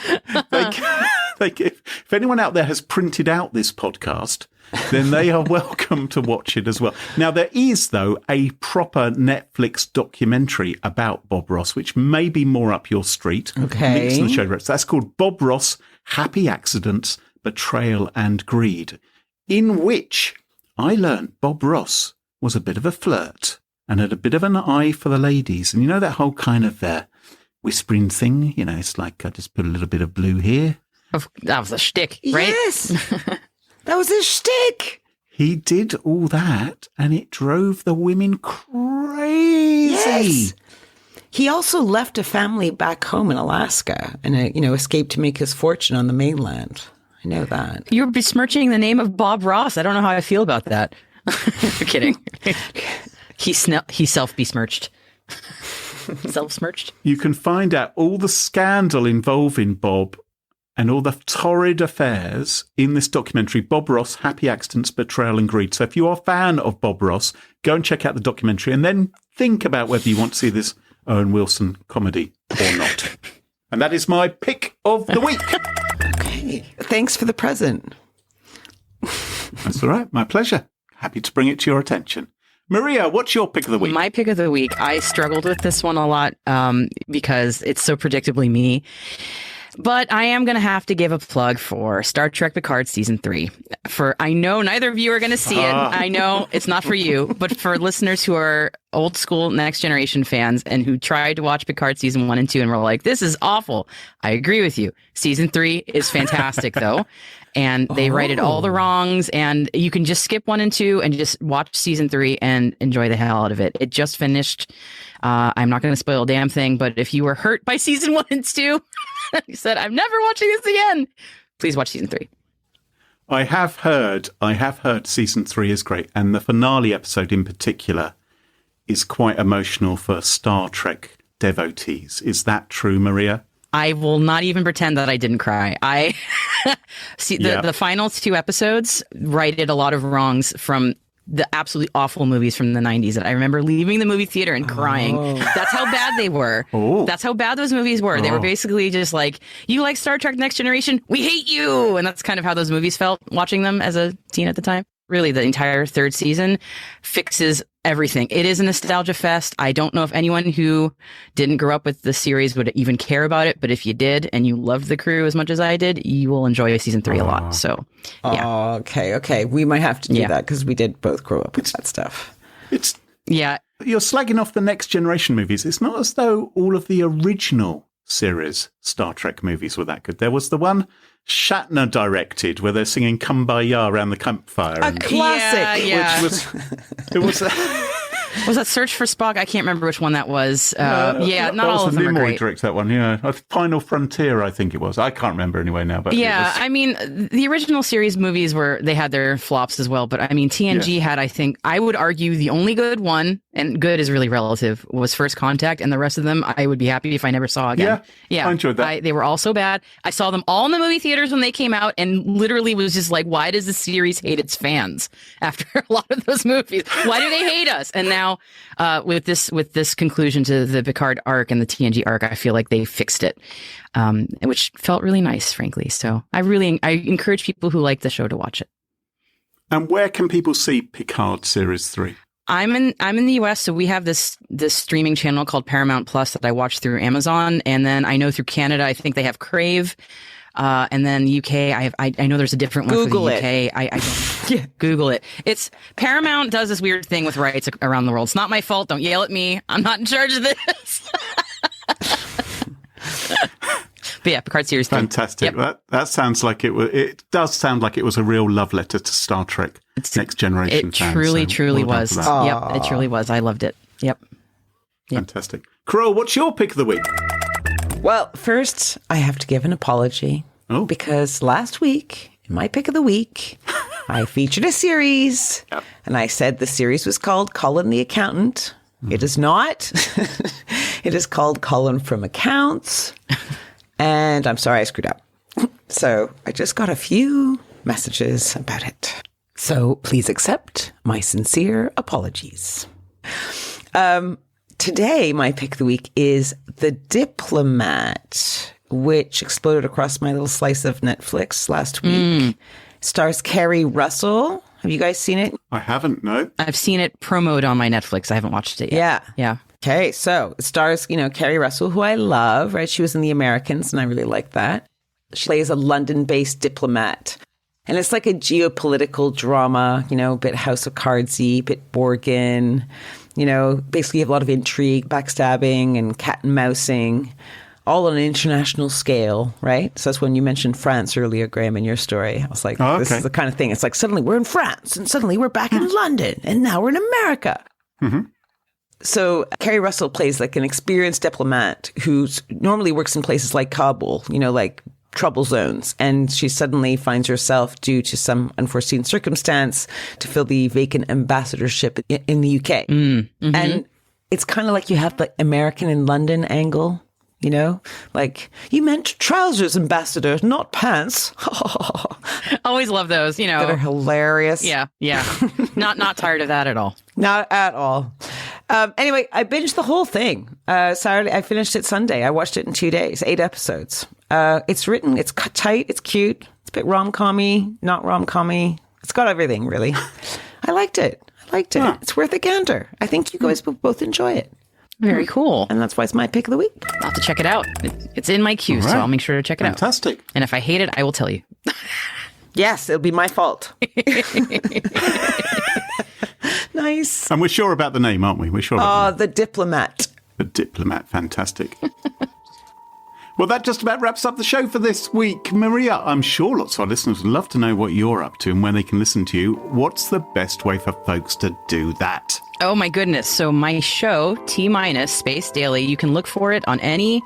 if anyone out there has printed out this podcast, then they are welcome to watch it as well. Now, there is, though, a proper Netflix documentary about Bob Ross, which may be more up your street. Okay. Links in the show notes. That's called Bob Ross, Happy Accidents, Betrayal and Greed, in which I learned Bob Ross was a bit of a flirt and had a bit of an eye for the ladies. And you know that whole kind of whispering thing? You know, it's like I just put a little bit of blue here. That was a shtick, right? Yes. That was his shtick. He did all that, and it drove the women crazy. Yes. He also left a family back home in Alaska and, escaped to make his fortune on the mainland. I know that. You're besmirching the name of Bob Ross. I don't know how I feel about that. I'm kidding. He self-besmirched. Self-smirched. You can find out all the scandal involving Bob and all the torrid affairs in this documentary, Bob Ross, Happy Accidents, Betrayal and Greed. So if you are a fan of Bob Ross, go and check out the documentary and then think about whether you want to see this Owen Wilson comedy or not. And that is my pick of the week. Okay. Thanks for the present. That's all right. My pleasure. Happy to bring it to your attention. Maria, what's your pick of the week? My pick of the week, I struggled with this one a lot because it's so predictably me. But I am going to have to give a plug for Star Trek Picard Season 3. I know neither of you are going to see it. I know it's not for you. But for listeners who are old school Next Generation fans and who tried to watch Picard Season 1 and 2 and were like, this is awful. I agree with you. Season 3 is fantastic, though. And they righted all the wrongs. And you can just skip 1 and 2 and just watch Season 3 and enjoy the hell out of it. It just finished. I'm not going to spoil a damn thing. But if you were hurt by Season 1 and 2... you said, I'm never watching this again. Please watch Season 3. I have heard Season 3 is great. And the finale episode in particular is quite emotional for Star Trek devotees. Is that true, Maria? I will not even pretend that I didn't cry. I see the final 2 episodes righted a lot of wrongs from the absolutely awful movies from the 90s that I remember leaving the movie theater and crying. That's how bad they were. That's how bad those movies were. They were basically just like, you like Star Trek Next Generation? We hate you. And that's kind of how those movies felt watching them as a teen at the time. really the entire third season fixes everything. It is a nostalgia fest. I don't know if anyone who didn't grow up with the series would even care about it, but if you did and you loved the crew as much as I did, you will enjoy season 3 a lot. So, yeah. Okay. We might have to do that because we did both grow up with that stuff. You're slagging off the Next Generation movies. It's not as though all of the original series Star Trek movies were that good. There was the one Shatner directed where they're singing Kumbaya around the campfire. A classic. Yeah. Which was Was that Search for Spock? I can't remember which one that was. Not all of them are great. Directed that one, yeah. Final Frontier, I think it was. I can't remember anyway now. But I mean, the original series movies they had their flops as well. But I mean, TNG had, I think, I would argue the only good one, and good is really relative, was First Contact, and the rest of them I would be happy if I never saw again. Yeah, I enjoyed that. They were all so bad. I saw them all in the movie theaters when they came out, and literally was just like, why does the series hate its fans after a lot of those movies? Why do they hate us? And now with this conclusion to the Picard arc and the TNG arc, I feel like they fixed it, which felt really nice, frankly. So I encourage people who like the show to watch it. And where can people see Picard Series 3? I'm in the US, so we have this streaming channel called Paramount Plus that I watch through Amazon, and then I know through Canada I think they have Crave, and then UK I know there's a different one Google for the UK. I don't Google it. It's Paramount does this weird thing with rights around the world. It's not my fault. Don't yell at me. I'm not in charge of this. But yeah, Picard Series 3. Fantastic. Yep. That sounds like it was. It does sound like it was a real love letter to Star Trek Next Generation. It truly well was. Yep, it truly was. I loved it. Yep. Fantastic. Carole, what's your pick of the week? Well, first, I have to give an apology. Oh. Because last week, in my pick of the week, I featured a series. Yep. And I said the series was called Colin the Accountant. It is not. It is called Colin from Accounts. And I'm sorry I screwed up. So I just got a few messages about it. So please accept my sincere apologies. Today, my pick of the week is The Diplomat, which exploded across my little slice of Netflix last week. Stars Carrie Russell. Have you guys seen it? I haven't, no. I've seen it promoted on my Netflix. I haven't watched it yet. Yeah. Okay, so it stars, Carrie Russell, who I love, right? She was in The Americans, and I really like that. She plays a London-based diplomat. And it's like a geopolitical drama, a bit House of Cardsy, a bit Borgen. Basically you have a lot of intrigue, backstabbing, and cat and mousing, all on an international scale, right? So that's when you mentioned France earlier, Graham, in your story. I was like, This is the kind of thing. It's like suddenly we're in France, and suddenly we're back in London, and now we're in America. Mm-hmm. So Carrie Russell plays like an experienced diplomat who normally works in places like Kabul, like trouble zones. And she suddenly finds herself, due to some unforeseen circumstance, to fill the vacant ambassadorship in the UK. Mm-hmm. And it's kind of like you have the American in London angle, like you meant trousers, ambassador, not pants. Always love those, That are hilarious. Yeah. Not tired of that at all. Not at all. Anyway, I binged the whole thing. Saturday, I finished it Sunday. I watched it in 2 days, 8 episodes. It's written, it's cut tight, it's cute. It's a bit rom-com-y, not rom-com-y. It's got everything, really. I liked it. Huh. It's worth a gander. I think you guys will both enjoy it. Very cool. And that's why it's my pick of the week. I'll have to check it out. It's in my queue, so I'll make sure to check it out. Fantastic. And if I hate it, I will tell you. Yes, it'll be my fault. Nice. And we're sure about the name, aren't we? We're sure about The Diplomat. The Diplomat. Fantastic. Well, that just about wraps up the show for this week. Maria, I'm sure lots of our listeners would love to know what you're up to and when they can listen to you. What's the best way for folks to do that? Oh, my goodness. So my show, T- Space Daily, you can look for it on any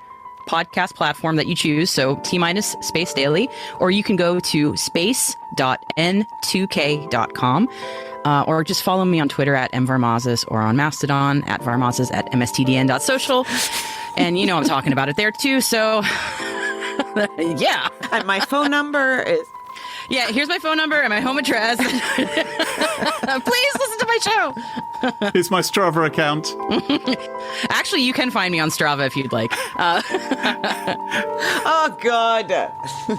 podcast platform that you choose. So T- Space Daily, or you can go to space.n2k.com. Or just follow me on Twitter at mvarmazis or on Mastodon at varmazis at mstdn.social. And I'm talking about it there too. So yeah. And my phone number is Yeah, here's my phone number and my home address. Please listen to my show. Here's my Strava account. Actually, you can find me on Strava if you'd like. Oh, God.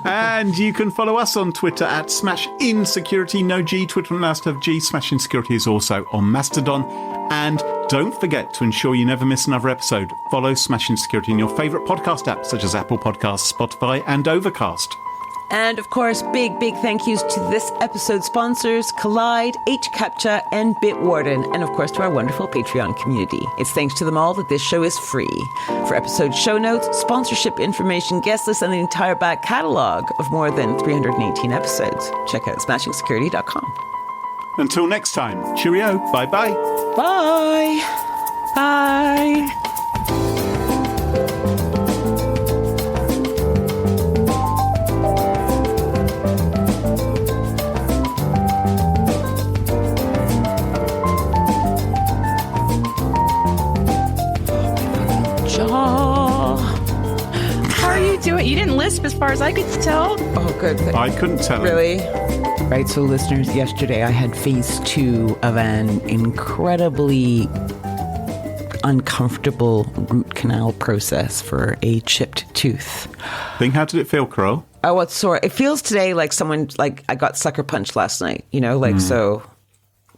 And you can follow us on Twitter at SmashInSecurity. No G, Twitter must have G. Smash Insecurity is also on Mastodon. And don't forget to ensure you never miss another episode. Follow Smash Insecurity in your favourite podcast apps such as Apple Podcasts, Spotify, and Overcast. And of course, big thank yous to this episode's sponsors, Collide, HCAPTCHA, and Bitwarden, and of course to our wonderful Patreon community. It's thanks to them all that this show is free. For episode show notes, sponsorship information, guest lists, and the entire back catalog of more than 318 episodes, check out SmashingSecurity.com. Until next time, cheerio, bye-bye. Bye. Bye. How are you doing? You didn't lisp as far as I could tell. Oh, good. I couldn't tell him. Really? Right, so listeners, yesterday I had phase 2 of an incredibly uncomfortable root canal process for a chipped tooth. How did it feel, Carole? Oh, it's sore. It feels today like someone, like I got sucker punched last night, so,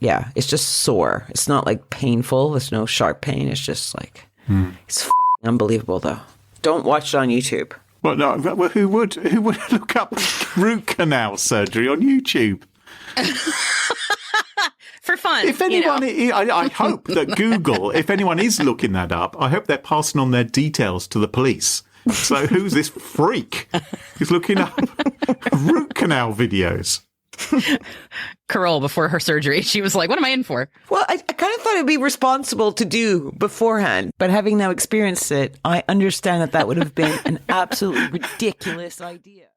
yeah, it's just sore. It's not like painful. There's no sharp pain. It's just like, it's f***ing unbelievable though. Don't watch it on YouTube. Well, no, who would look up root canal surgery on YouTube? For fun. If anyone, I hope that Google, if anyone is looking that up, I hope they're passing on their details to the police. So who's this freak who's looking up root canal videos? Carole, before her surgery, she was like, what am I in for? Well, I kind of thought it'd be responsible to do beforehand, but having now experienced it, I understand that would have been an absolutely ridiculous idea.